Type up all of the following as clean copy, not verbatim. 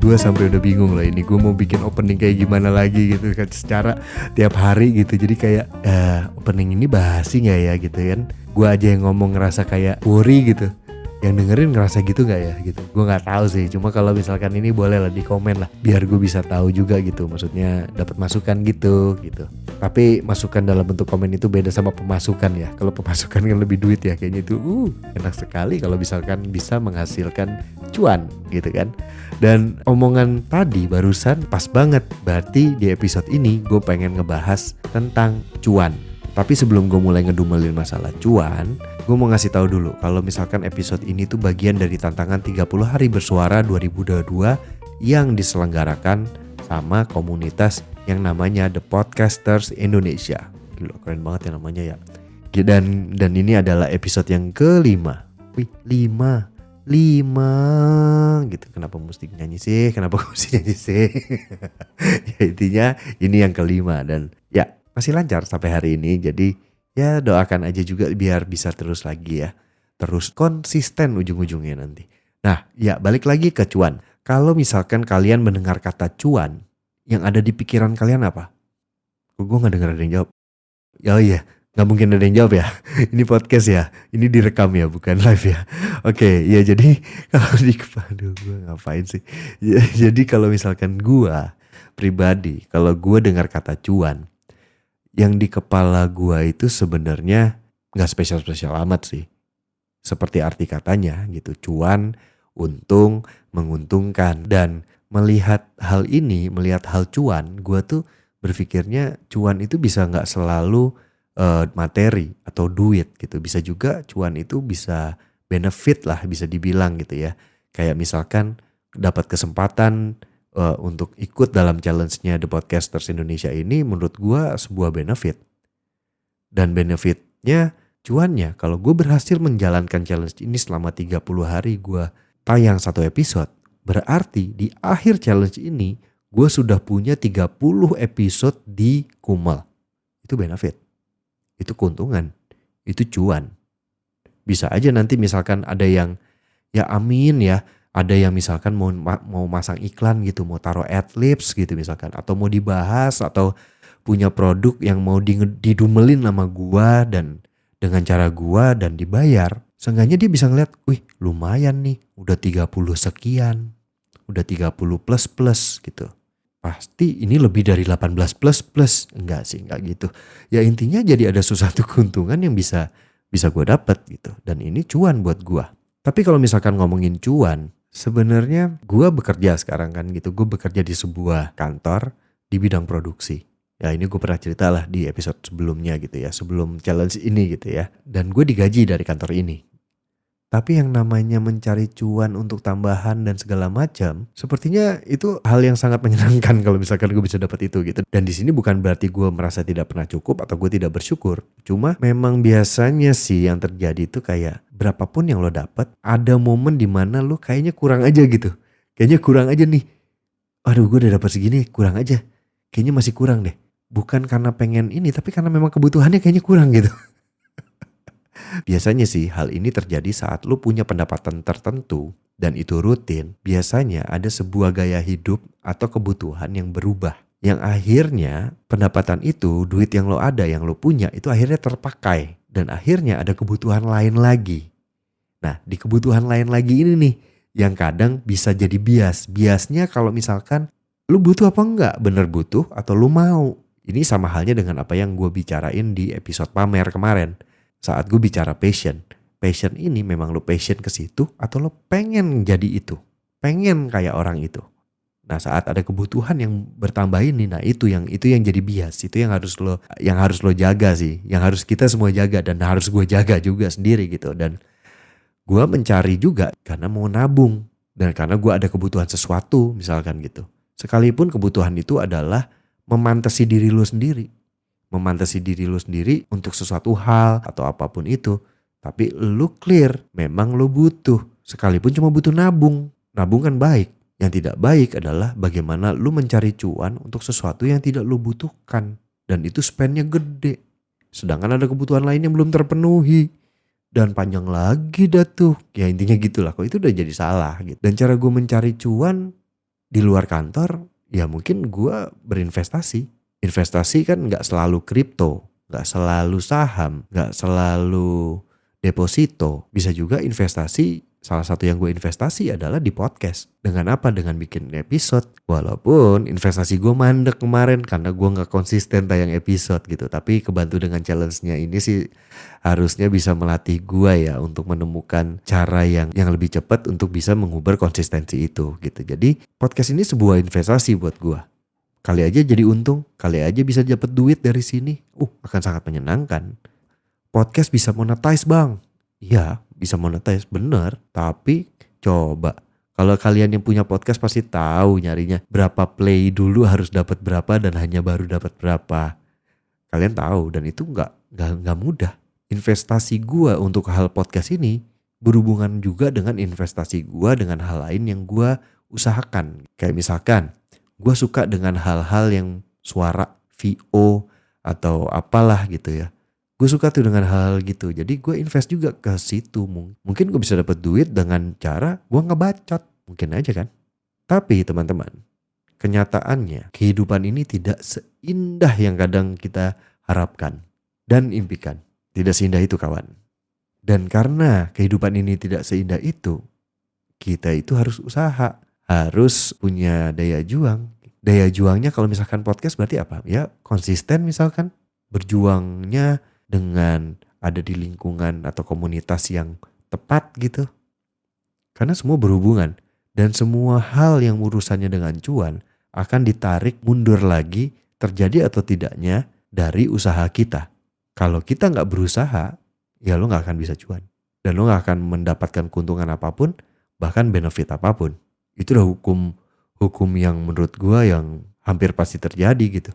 Gue sampai udah bingung lah ini gue mau bikin opening kayak gimana lagi gitu kan, secara tiap hari gitu. Jadi kayak opening ini basi gak ya gitu kan. Gue aja yang ngomong ngerasa kayak worry gitu, yang dengerin ngerasa gitu gak ya gitu. Gue gak tahu sih, cuma kalau misalkan ini boleh lah di komen lah, biar gue bisa tahu juga gitu. Maksudnya dapat masukan gitu. Tapi masukan dalam bentuk komen itu beda sama pemasukan ya. Kalau pemasukan kan lebih duit ya kayaknya itu enak sekali kalau misalkan bisa menghasilkan cuan gitu kan. Dan omongan tadi barusan pas banget, berarti di episode ini gue pengen ngebahas tentang cuan. Tapi sebelum gue mulai ngedumelin masalah cuan, gue mau ngasih tahu dulu kalau misalkan episode ini tuh bagian dari tantangan 30 hari bersuara 2022 yang diselenggarakan sama komunitas yang namanya The Podcasters Indonesia. Gila, keren banget ya namanya ya. Dan ini adalah episode yang kelima. Wih, 5 gitu. Kenapa mesti nyanyi sih? Ya intinya ini yang kelima dan ya masih lancar sampai hari ini. Jadi ya doakan aja juga biar bisa terus lagi ya. Terus konsisten ujung-ujungnya nanti. Nah ya balik lagi ke cuan. Kalau misalkan kalian mendengar kata cuan, yang ada di pikiran kalian apa? Gue gak denger ada yang jawab. Oh iya, gak mungkin ada yang jawab ya. Ini podcast ya, ini direkam ya, bukan live ya. Oke, ya jadi kalau aduh gue ngapain sih. Jadi kalau misalkan gue pribadi, kalau gue dengar kata cuan, yang di kepala gue itu sebenarnya gak spesial-spesial amat sih. Seperti arti katanya gitu, cuan, untung, menguntungkan. Dan melihat hal ini, melihat hal cuan, gue tuh berpikirnya cuan itu bisa gak selalu materi atau duit gitu. Bisa juga cuan itu bisa benefit lah, bisa dibilang gitu ya. Kayak misalkan dapat kesempatan untuk ikut dalam challenge-nya The Podcasters Indonesia ini, menurut gue sebuah benefit. Dan benefitnya cuannya, kalau gue berhasil menjalankan challenge ini selama 30 hari gue tayang satu episode, berarti di akhir challenge ini gue sudah punya 30 episode di Kumel. Itu benefit, itu keuntungan, itu cuan. Bisa aja nanti misalkan ada yang ya amin ya, ada yang misalkan mau masang iklan gitu, mau taruh adlibs gitu misalkan, atau mau dibahas, atau punya produk yang mau didumelin sama gua dan dengan cara gua dan dibayar. Seenggaknya dia bisa ngeliat, wih lumayan nih, udah 30 sekian, udah 30 plus gitu. Pasti ini lebih dari 18 plus. Enggak sih, enggak gitu. Ya intinya jadi ada sesuatu keuntungan yang bisa gua dapat gitu. Dan ini cuan buat gua. Tapi kalau misalkan ngomongin cuan, sebenarnya gue bekerja sekarang kan gitu. Gue bekerja di sebuah kantor di bidang produksi. Ya ini gue pernah cerita lah di episode sebelumnya gitu ya. Sebelum challenge ini gitu ya. Dan gue digaji dari kantor ini. Tapi yang namanya mencari cuan untuk tambahan dan segala macam, sepertinya itu hal yang sangat menyenangkan kalau misalkan gue bisa dapat itu gitu. Dan di sini bukan berarti gue merasa tidak pernah cukup atau gue tidak bersyukur. Cuma memang biasanya sih yang terjadi itu kayak berapapun yang lo dapat, ada momen dimana lo kayaknya kurang aja gitu. Kayaknya kurang aja nih. Aduh gue udah dapat segini, kurang aja. Kayaknya masih kurang deh. Bukan karena pengen ini, tapi karena memang kebutuhannya kayaknya kurang gitu. Biasanya sih hal ini terjadi saat lu punya pendapatan tertentu dan itu rutin. Biasanya ada sebuah gaya hidup atau kebutuhan yang berubah. Yang akhirnya pendapatan itu, duit yang lo ada, yang lo punya itu akhirnya terpakai. Dan akhirnya ada kebutuhan lain lagi. Nah di kebutuhan lain lagi ini nih yang kadang bisa jadi bias. Biasnya kalau misalkan lu butuh apa enggak, bener butuh atau lu mau. Ini sama halnya dengan apa yang gue bicarain di episode pamer kemarin. Saat gue bicara passion ini memang lo passion ke situ atau lo pengen jadi itu, pengen kayak orang itu. Nah saat ada kebutuhan yang bertambah ini, nah itu yang jadi bias, itu yang harus lo jaga sih, yang harus kita semua jaga dan harus gue jaga juga sendiri gitu. Dan gue mencari juga karena mau nabung dan karena gue ada kebutuhan sesuatu misalkan gitu. Sekalipun kebutuhan itu adalah memantasi diri lo sendiri. Memantasi diri lu sendiri untuk sesuatu hal atau apapun itu. Tapi lu clear memang lu butuh. Sekalipun cuma butuh nabung. Nabung kan baik. Yang tidak baik adalah bagaimana lu mencari cuan untuk sesuatu yang tidak lu butuhkan. Dan itu spendnya gede. Sedangkan ada kebutuhan lain yang belum terpenuhi. Dan panjang lagi dah tuh. Ya intinya gitulah. Kok itu udah jadi salah gitu. Dan cara gue mencari cuan di luar kantor ya mungkin gue berinvestasi. Investasi kan nggak selalu kripto, nggak selalu saham, nggak selalu deposito. Bisa juga investasi, salah satu yang gue investasi adalah di podcast. Dengan apa? Dengan bikin episode. Walaupun investasi gue mandek kemarin karena gue nggak konsisten tayang episode gitu. Tapi kebantu dengan challenge-nya ini sih harusnya bisa melatih gue ya untuk menemukan cara yang lebih cepat untuk bisa mengubah konsistensi itu gitu. Jadi podcast ini sebuah investasi buat gue. Kali aja jadi untung, kali aja bisa dapat duit dari sini. Akan sangat menyenangkan. Podcast bisa monetize bang. Iya, bisa monetize, bener. Tapi coba, kalau kalian yang punya podcast pasti tahu nyarinya berapa play dulu harus dapat berapa dan hanya baru dapat berapa. Kalian tahu dan itu nggak mudah. Investasi gua untuk hal podcast ini berhubungan juga dengan investasi gua dengan hal lain yang gua usahakan. Kayak misalkan, gua suka dengan hal-hal yang suara, VO atau apalah gitu ya. Gue suka tuh dengan hal gitu. Jadi gue invest juga ke situ. Mungkin gue bisa dapat duit dengan cara gue ngebacot. Mungkin aja kan. Tapi teman-teman, kenyataannya kehidupan ini tidak seindah yang kadang kita harapkan dan impikan. Tidak seindah itu kawan. Dan karena kehidupan ini tidak seindah itu, kita itu harus usaha. Harus punya daya juang. Daya juangnya kalau misalkan podcast berarti apa? Ya konsisten misalkan. Berjuangnya dengan ada di lingkungan atau komunitas yang tepat gitu. Karena semua berhubungan dan semua hal yang urusannya dengan cuan akan ditarik mundur lagi terjadi atau tidaknya dari usaha kita. Kalau kita nggak berusaha, ya lo nggak akan bisa cuan. Dan lo nggak akan mendapatkan keuntungan apapun, bahkan benefit apapun. Itu udah hukum yang menurut gua yang hampir pasti terjadi gitu.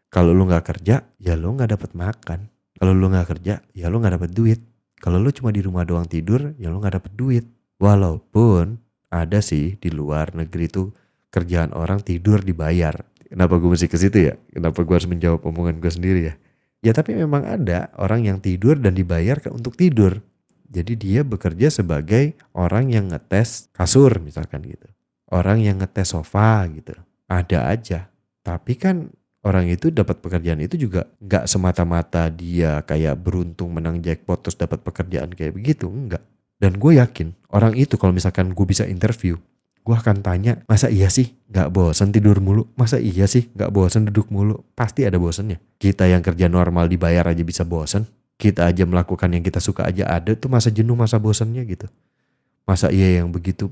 Kalau lo nggak kerja, ya lo nggak dapat makan. Kalau lo gak kerja, ya lo gak dapet duit. Kalau lo cuma di rumah doang tidur, ya lo gak dapet duit. Walaupun ada sih di luar negeri tuh kerjaan orang tidur dibayar. Kenapa gue mesti ke situ ya? Kenapa gue harus menjawab omongan gue sendiri ya? Ya tapi memang ada orang yang tidur dan dibayar untuk tidur. Jadi dia bekerja sebagai orang yang ngetes kasur misalkan gitu. Orang yang ngetes sofa gitu. Ada aja. Tapi kan orang itu dapat pekerjaan itu juga nggak semata-mata dia kayak beruntung menang jackpot terus dapat pekerjaan kayak begitu, enggak. Dan gue yakin orang itu kalau misalkan gue bisa interview, gue akan tanya, masa iya sih nggak bosan tidur mulu? Masa iya sih nggak bosan duduk mulu? Pasti ada bosannya. Kita yang kerja normal dibayar aja bisa bosan. Kita aja melakukan yang kita suka aja ada tuh masa jenuh, masa bosannya gitu. Masa iya yang begitu?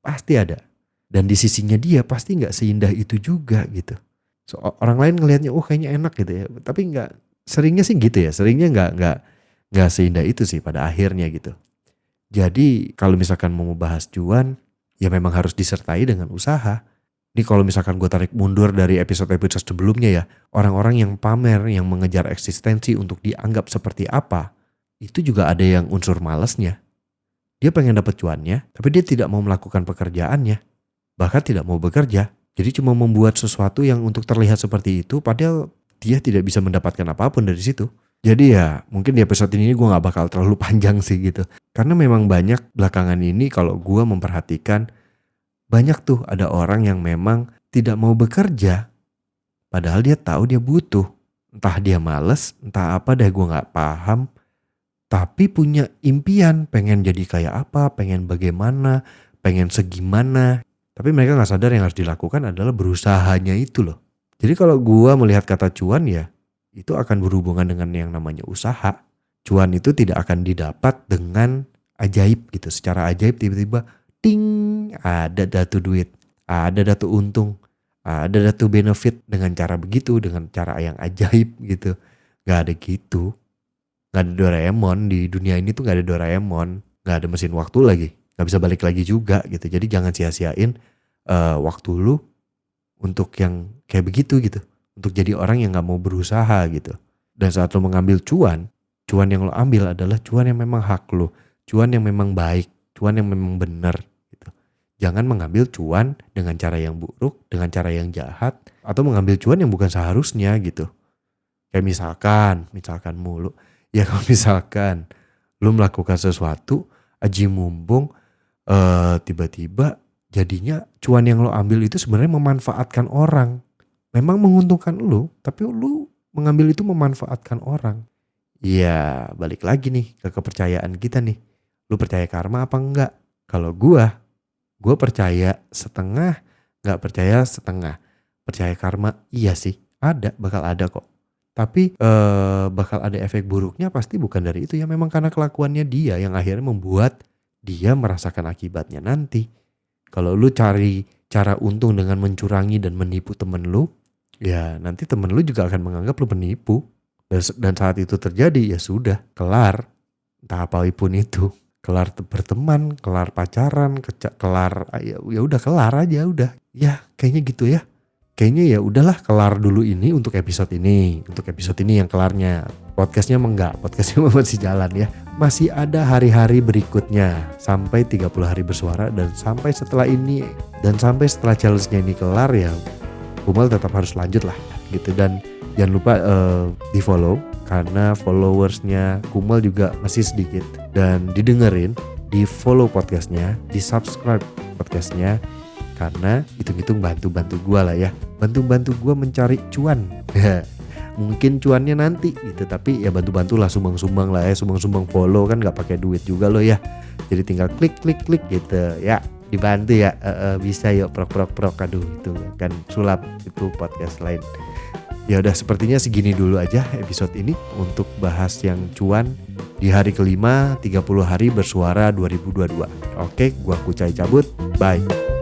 Pasti ada. Dan di sisinya dia pasti nggak seindah itu juga gitu. So, orang lain ngelihatnya kayaknya enak gitu ya, tapi seringnya sih gitu ya, seringnya nggak seindah itu sih pada akhirnya gitu. Jadi kalau misalkan mau bahas cuan, ya memang harus disertai dengan usaha. Ini kalau misalkan gue tarik mundur dari episode-episode sebelumnya ya, orang-orang yang pamer, yang mengejar eksistensi untuk dianggap seperti apa, itu juga ada yang unsur malesnya. Dia pengen dapat cuannya, tapi dia tidak mau melakukan pekerjaannya, bahkan tidak mau bekerja. Jadi cuma membuat sesuatu yang untuk terlihat seperti itu padahal dia tidak bisa mendapatkan apapun dari situ. Jadi ya mungkin di episode ini gue gak bakal terlalu panjang sih gitu. Karena memang banyak belakangan ini kalau gue memperhatikan banyak tuh ada orang yang memang tidak mau bekerja. Padahal dia tahu dia butuh. Entah dia males, entah apa deh gue gak paham. Tapi punya impian pengen jadi kayak apa, pengen bagaimana, pengen segimana. Tapi mereka gak sadar yang harus dilakukan adalah berusahanya itu loh. Jadi kalau gua melihat kata cuan ya, itu akan berhubungan dengan yang namanya usaha. Cuan itu tidak akan didapat dengan ajaib gitu. Secara ajaib tiba-tiba ting ada datu duit, ada datu untung, ada datu benefit dengan cara begitu, dengan cara yang ajaib gitu. Gak ada gitu. Gak ada Doraemon di dunia ini tuh, gak ada Doraemon. Gak ada mesin waktu lagi. Gak bisa balik lagi juga gitu. Jadi jangan sia-siain waktu lu untuk yang kayak begitu gitu. Untuk jadi orang yang gak mau berusaha gitu. Dan saat lu mengambil cuan yang lu ambil adalah cuan yang memang hak lu. Cuan yang memang baik. Cuan yang memang benar gitu. Jangan mengambil cuan dengan cara yang buruk, dengan cara yang jahat. Atau mengambil cuan yang bukan seharusnya gitu. Kayak misalkan mulu. Ya kalau misalkan lu melakukan sesuatu aji mumpung tiba-tiba jadinya cuan yang lo ambil itu sebenarnya memanfaatkan orang. Memang menguntungkan lo, tapi lo mengambil itu memanfaatkan orang. Iya, balik lagi nih ke kepercayaan kita nih. Lu percaya karma apa enggak? Kalau gue percaya setengah, nggak percaya setengah. Percaya karma, iya sih, bakal ada kok. Tapi bakal ada efek buruknya pasti bukan dari itu ya. Memang karena kelakuannya dia yang akhirnya membuat dia merasakan akibatnya nanti. Kalau lu cari cara untung dengan mencurangi dan menipu temen lu, ya nanti temen lu juga akan menganggap lu penipu. Dan saat itu terjadi ya sudah, kelar. Entah apapun itu. Kelar berteman, kelar pacaran, kelar ya udah kelar aja udah. Ya kayaknya gitu ya. Kayaknya ya udahlah kelar dulu ini untuk episode ini. Untuk episode ini yang kelarnya. Podcastnya masih jalan ya. Masih ada hari-hari berikutnya. Sampai 30 hari bersuara dan sampai setelah ini. Dan sampai setelah challenge-nya ini kelar ya. Kumal tetap harus lanjut lah gitu. Dan jangan lupa di follow. Karena followersnya Kumal juga masih sedikit. Dan didengerin, di follow podcastnya, di subscribe podcastnya. Karena hitung-hitung bantu-bantu gue lah ya. Bantu-bantu gue mencari cuan. Mungkin cuannya nanti gitu. Tapi ya bantu-bantu lah, sumbang-sumbang lah ya. Sumbang-sumbang follow kan gak pakai duit juga loh ya. Jadi tinggal klik gitu ya. Dibantu ya. Bisa yuk prok. Aduh itu kan sulap itu podcast lain. Ya udah sepertinya segini dulu aja episode ini untuk bahas yang cuan di hari kelima 30 hari bersuara 2022. Oke, gua Kucai cabut. Bye.